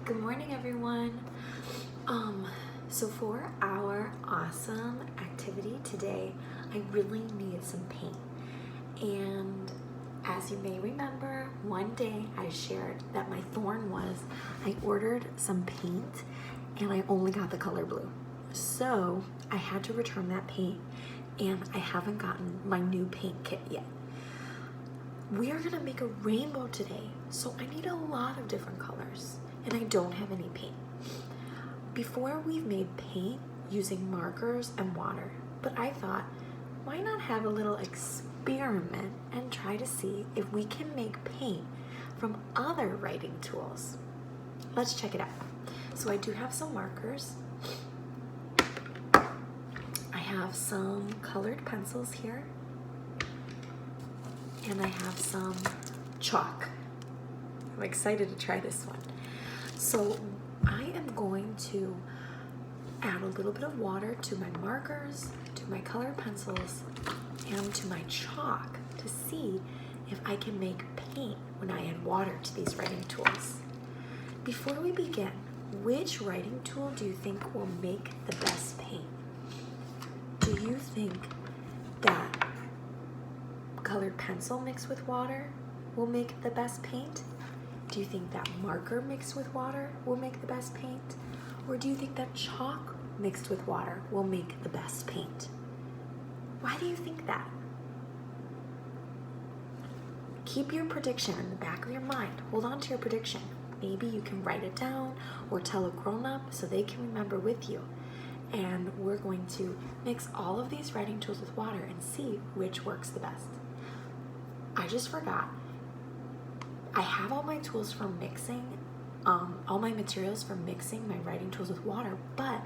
Good morning, everyone. So for our awesome activity today, I really needed some paint. And as you may remember, one day I shared that my thorn was I ordered some paint and I only got the color blue. So I had to return that paint and I haven't gotten my new paint kit yet. We are gonna make a rainbow today, so I need a lot of different colors and I don't have any paint. Before we've made paint using markers and water, but I thought, why not have a little experiment and try to see if we can make paint from other writing tools. Let's check it out. So I do have some markers. I have some colored pencils here. And I have some chalk. I'm excited to try this one. So I am going to add a little bit of water to my markers, to my colored pencils, and to my chalk to see if I can make paint when I add water to these writing tools. Before we begin, which writing tool do you think will make the best paint? Do you think that colored pencil mixed with water will make the best paint? Do you think that marker mixed with water will make the best paint? Or do you think that chalk mixed with water will make the best paint? Why do you think that? Keep your prediction in the back of your mind. Hold on to your prediction. Maybe you can write it down or tell a grown-up so they can remember with you. And we're going to mix all of these writing tools with water and see which works the best. I just forgot. I have all my tools for mixing, all my materials for mixing my writing tools with water, but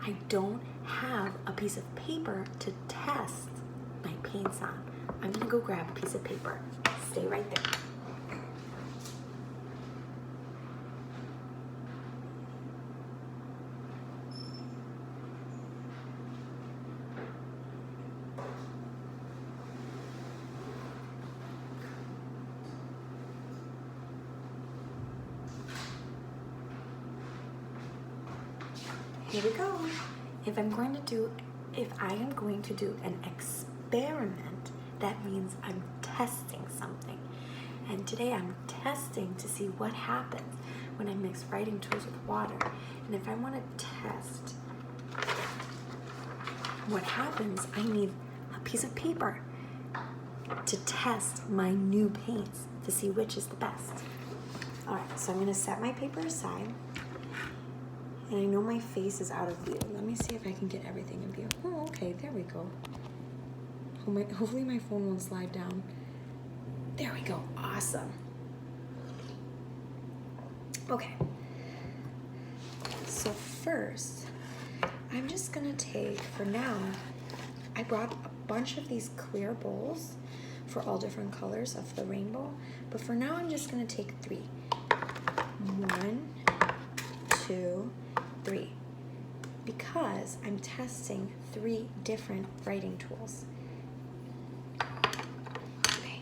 I don't have a piece of paper to test my paints on. I'm gonna go grab a piece of paper. Stay right there. Here we go. If I am going to do an experiment, that means I'm testing something. And today I'm testing to see what happens when I mix writing tools with water. And if I want to test what happens, I need a piece of paper to test my new paints to see which is the best. All right, so I'm going to set my paper aside. And I know my face is out of view. Let me see if I can get everything in view. Oh, okay, there we go. Hopefully my phone won't slide down. There we go, awesome. Okay. So first, I'm just gonna take, for now, I brought a bunch of these clear bowls for all different colors of the rainbow, but for now I'm just gonna take 3. 1, 2, 3, because I'm testing 3 different writing tools. Okay,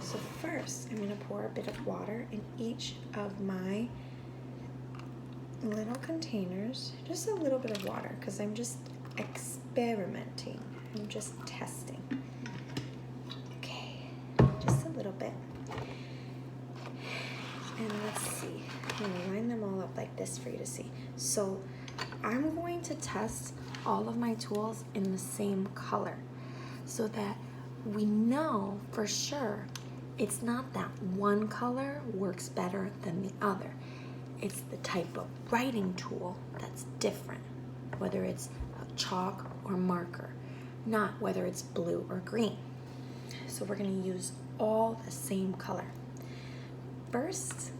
so first I'm gonna pour a bit of water in each of my little containers, just a little bit of water, because I'm just experimenting, I'm just testing. Okay, just a little bit. And let's see, I'm gonna line them all up like this for you to see. So I'm going to test all of my tools in the same color so that we know for sure it's not that one color works better than the other. It's the type of writing tool that's different, whether it's a chalk or marker, not whether it's blue or green. So we're gonna use all the same color. First,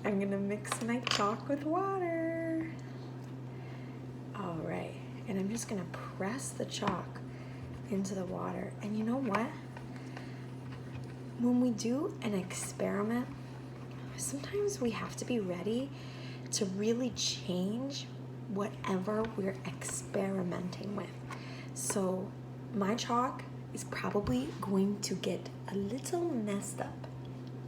I'm gonna mix my chalk with water. All right, and I'm just gonna press the chalk into the water. And you know what? When we do an experiment, sometimes we have to be ready to really change whatever we're experimenting with. So my chalk is probably going to get a little messed up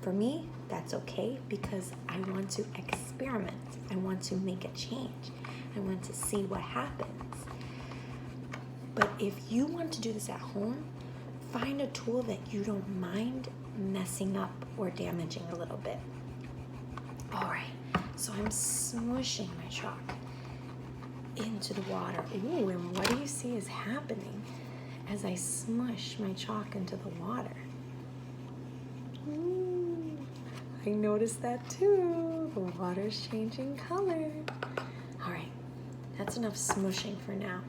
for me, that's okay because I want to experiment. I want to make a change. I want to see what happens. But if you want to do this at home, find a tool that you don't mind messing up or damaging a little bit. All right, so I'm smushing my chalk into the water. Ooh, and what do you see is happening as I smush my chalk into the water? Ooh, I noticed that too. The water's changing color. All right, that's enough smushing for now.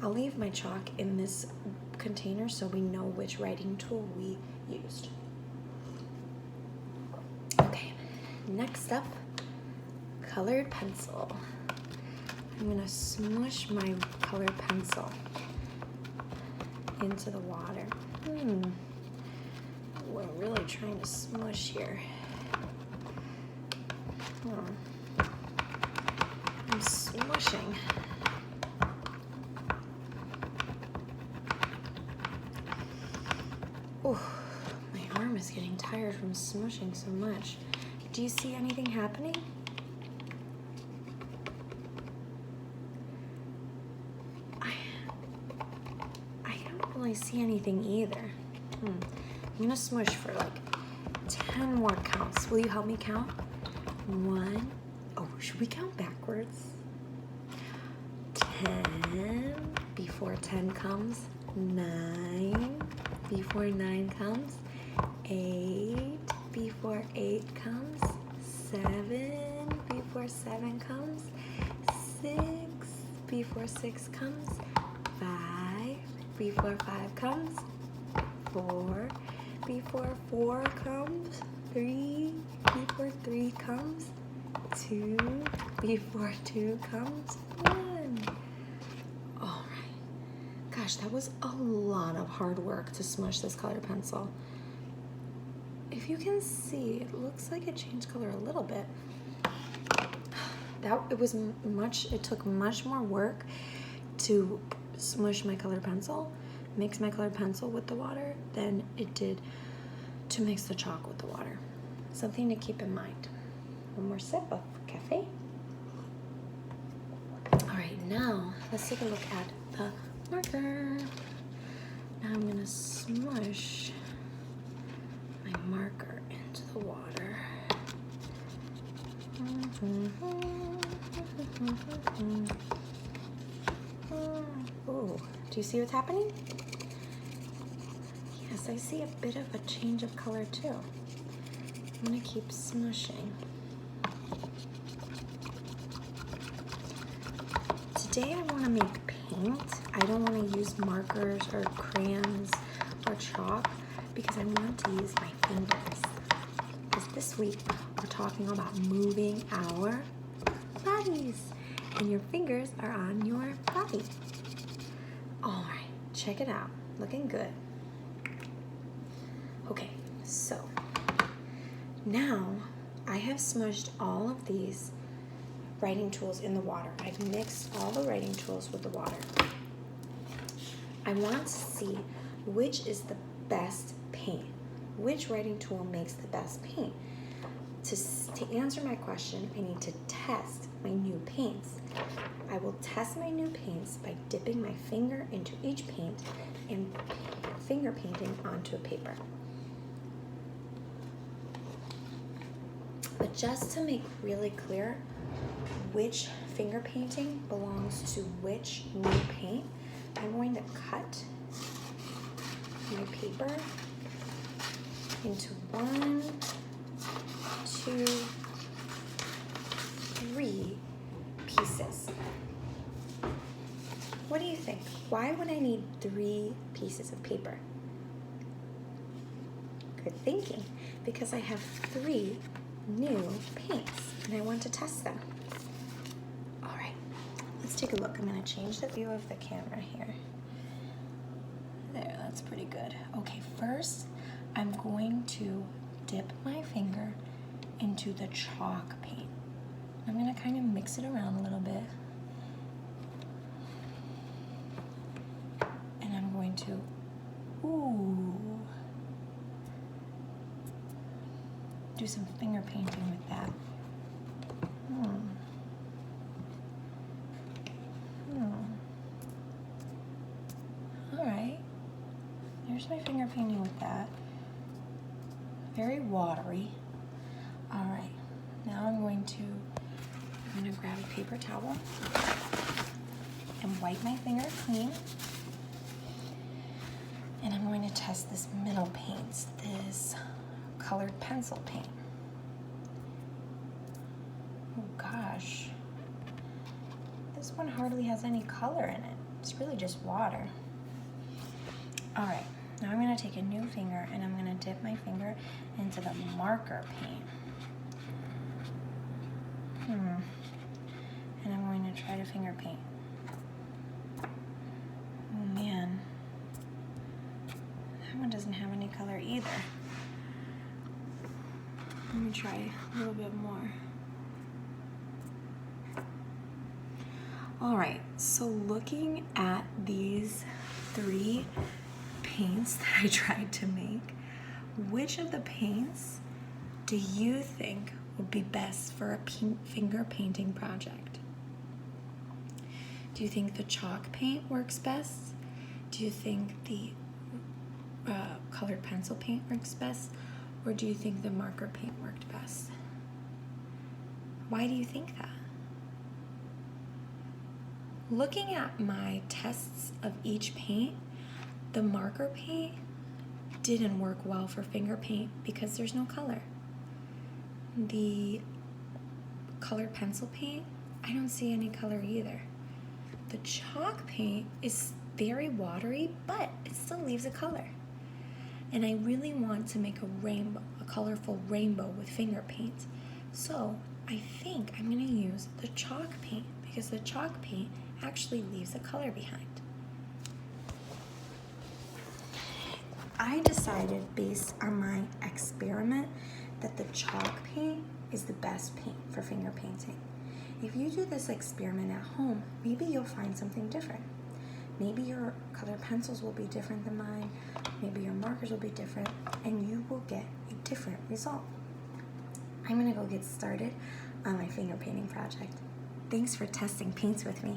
I'll leave my chalk in this container so we know which writing tool we used. Okay, next up, colored pencil. I'm gonna smush my colored pencil into the water. We're really trying to smush here. I'm smushing. Oh, my arm is getting tired from smushing so much. Do you see anything happening? I don't really see anything either. I'm gonna smush for like 10 more counts. Will you help me count? 1. Oh, should we count backwards? 10 before 10 comes. 9 before 9 comes. 8 before 8 comes. 7 before 7 comes. 6 before 6 comes. 5 before 5 comes. 4 before 4 comes. 3 before 3 comes. 2 before 2 comes. 1. All right. Gosh, that was a lot of hard work to smush this colored pencil. If you can see, it looks like it changed color a little bit. It took much more work to smush my colored pencil, mix my colored pencil with the water, than it did to mix the chalk with the water. Something to keep in mind. One more sip of cafe. All right, now let's take a look at the marker. Now I'm gonna smush my marker into the water. Oh, do you see what's happening? Yes, I see a bit of a change of color too. I'm gonna keep smushing. Today I want to make paint. I don't want to use markers or crayons or chalk because I want to use my fingers. Because this week we're talking about moving our bodies, and your fingers are on your body. All right, check it out. Looking good. Okay, so now I have smushed all of these writing tools in the water. I've mixed all the writing tools with the water. I want to see which is the best paint. Which writing tool makes the best paint? To answer my question, I need to test my new paints. I will test my new paints by dipping my finger into each paint and finger painting onto a paper. But just to make really clear which finger painting belongs to which new paint, I'm going to cut my paper into 1, 2, 3 pieces. What do you think? Why would I need 3 pieces of paper? Good thinking, because I have 3 new paints and I want to test them. All right, let's take a look. I'm going to change the view of the camera here. There, that's pretty good. Okay, first I'm going to dip my finger into the chalk paint. I'm going to kind of mix it around a little bit. And I'm going to, do some finger painting with that. All right, there's my finger painting with that. Very watery. All right, now I'm going to grab a paper towel and wipe my finger clean. And I'm going to test this middle paint, this colored pencil paint. Oh gosh, this one hardly has any color in it. It's really just water. All right, now I'm gonna take a new finger and I'm gonna dip my finger into the marker paint. And I'm going to try to finger paint. Oh man, that one doesn't have any color either. Let me try a little bit more. All right, so looking at these 3 paints that I tried to make, which of the paints do you think would be best for a finger painting project? Do you think the chalk paint works best? Do you think the colored pencil paint works best? Or do you think the marker paint worked best? Why do you think that? Looking at my tests of each paint, the marker paint didn't work well for finger paint because there's no color. The colored pencil paint, I don't see any color either. The chalk paint is very watery, but it still leaves a color. And I really want to make a rainbow, a colorful rainbow with finger paint. So I think I'm gonna use the chalk paint because the chalk paint actually leaves a color behind. I decided based on my experiment that the chalk paint is the best paint for finger painting. If you do this experiment at home, maybe you'll find something different. Maybe your colored pencils will be different than mine, maybe your markers will be different, and you will get a different result. I'm gonna go get started on my finger painting project. Thanks for testing paints with me.